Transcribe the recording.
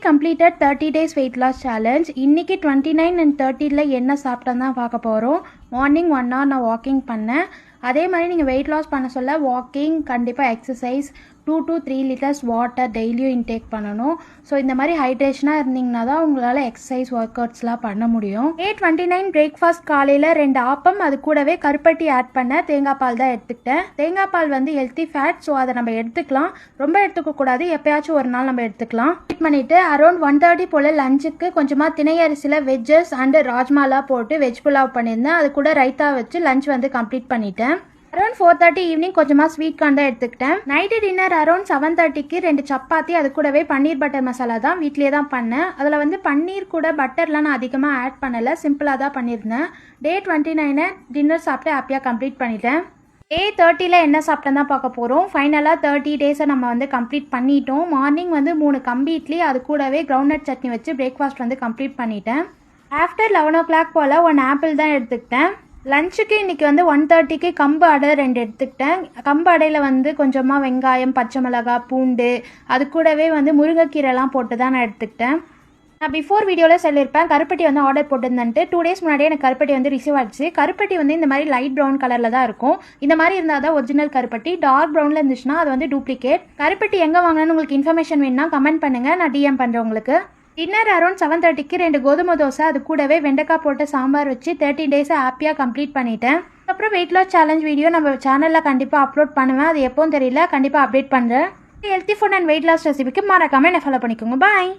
completed 30 days weight loss challenge. இன்னைக்கு 29 and 30ல என்ன சாப்பிட்டேன்னு தான் பார்க்க போகிறோம். மார்னிங் 1 hour நான் வாக்கிங் பண்ணேன். அதே மாதிரி நீங்கள் வெயிட் லாஸ் பண்ண சொல்ல வாக்கிங், கண்டிப்பாக எக்ஸசைஸ், 2 to 3 liters வாட்டர் டெய்லியும் இன்டேக் பண்ணணும். ஸோ இந்த மாதிரி ஹைட்ரேஷனாக இருந்தீங்கன்னா தான் உங்களால் எக்ஸசைஸ் ஒர்க் அவுட்ஸ்லாம் பண்ண முடியும். Day 29 பிரேக்ஃபாஸ்ட் காலையில் 2 ஆப்பம், அது கூடவே கருப்பட்டி ஆட் பண்ண தேங்காய் பால் தான் எடுத்துக்கிட்டேன். தேங்காய் பால் வந்து ஹெல்த்தி ஃபேட், ஸோ அதை நம்ம எடுத்துக்கலாம். ரொம்ப எடுத்துக்கக்கூடாது, எப்பயாச்சும் ஒரு நாள் நம்ம எடுத்துக்கலாம். வெயிட் பண்ணிவிட்டு அரௌண்ட் 1:30 போல் லஞ்சுக்கு கொஞ்சமாக திணை அரிசியில் வெஜ்ஜஸ் அண்டு ராஜ்மாலாம் போட்டு வெஜ் புலாவ் பண்ணியிருந்தேன். அது கூட ரைத்தா வச்சு லஞ்ச் வந்து கம்ப்ளீட் பண்ணிட்டேன். அரௌண்ட் 4:30 ஈவினிங் கொஞ்சமாக ஸ்வீட் கார்ன் தான் எடுத்துக்கிட்டேன். நைட்டு டின்னர் அரௌண்ட் 7:30க்கு 2 சப்பாத்தி, அது கூடவே பன்னீர் பட்டர் மசாலா தான் வீட்லேயே தான் பண்ணேன். அதில் வந்து பன்னீர் கூட பட்டர்லாம் நான் அதிகமாக ஆட் பண்ணலை, சிம்பிளாக தான் பண்ணியிருந்தேன். Day 29 டின்னர் சாப்பிட்டு ஹாப்பியாக கம்ப்ளீட் பண்ணிட்டேன். Day 30ல் என்ன சாப்பிட்டேன் தான் பார்க்க போகிறோம். ஃபைனலாக 30 டேஸை நம்ம வந்து கம்ப்ளீட் பண்ணிட்டோம். மார்னிங் வந்து 3 கம்பி இட்லி, அது கூடவே கிரவுண்ட்நட் சட்னி வச்சு பிரேக்ஃபாஸ்ட் வந்து கம்ப்ளீட் பண்ணிட்டேன். ஆஃப்டர் 11 o'clock போல் 1 ஆப்பிள் தான் எடுத்துக்கிட்டேன். லஞ்சுக்கு இன்றைக்கி வந்து 1:30க்கு கம்பு அடை 2 எடுத்துக்கிட்டேன். கம்பு அடையில் வந்து கொஞ்சமாக வெங்காயம், பச்சை மிளகாய், பூண்டு, அது கூடவே வந்து முருங்கைக்கீரைலாம் போட்டு தான் நான் எடுத்துக்கிட்டேன். நான் பிஃபோர் வீடியோவில் சொல்லியிருப்பேன் கருப்பட்டி வந்து ஆர்டர் போட்டிருந்தேன்ட்டு. 2 days முன்னாடியே எனக்கு கருப்பட்டி வந்து ரிசீவ் ஆகிடுச்சு. கருப்பட்டி வந்து இந்த மாதிரி லைட் ப்ரௌன் கலரில் தான் இருக்கும். இந்த மாதிரி இருந்தால் தான் ஒரிஜினல் கருப்பட்டி. டார்க் ப்ரௌனில் இருந்துச்சுன்னா அது வந்து டூப்ளிகேட். கருப்பட்டி எங்கே வாங்கினேன்னு உங்களுக்கு இன்ஃபர்மேஷன் வேணும்னா கமெண்ட் பண்ணுங்கள், நான் டிஎம் பண்ணுறேன் உங்களுக்கு. டின்னர் அரௌண்ட் 7:30க்கு 2 கோதுமை தோசை, அது கூடவே வெண்டைக்காய் போட்டு சாம்பார் வச்சு 30 டேஸை ஹாப்பியாக கம்ப்ளீட் பண்ணிட்டேன். அப்புறம் வெயிட் லாஸ் சேலஞ்ச் வீடியோ நம்ம சேனலில் கண்டிப்பாக அப்லோட் பண்ணுவேன். அது எப்போவும் தெரியல, கண்டிப்பாக அப்டேட் பண்ணுறேன். Healthy food and weight loss ரெசிபிக்கு மறக்காமல் என்ன ஃபாலோ பண்ணிக்கோங்க. பாய்.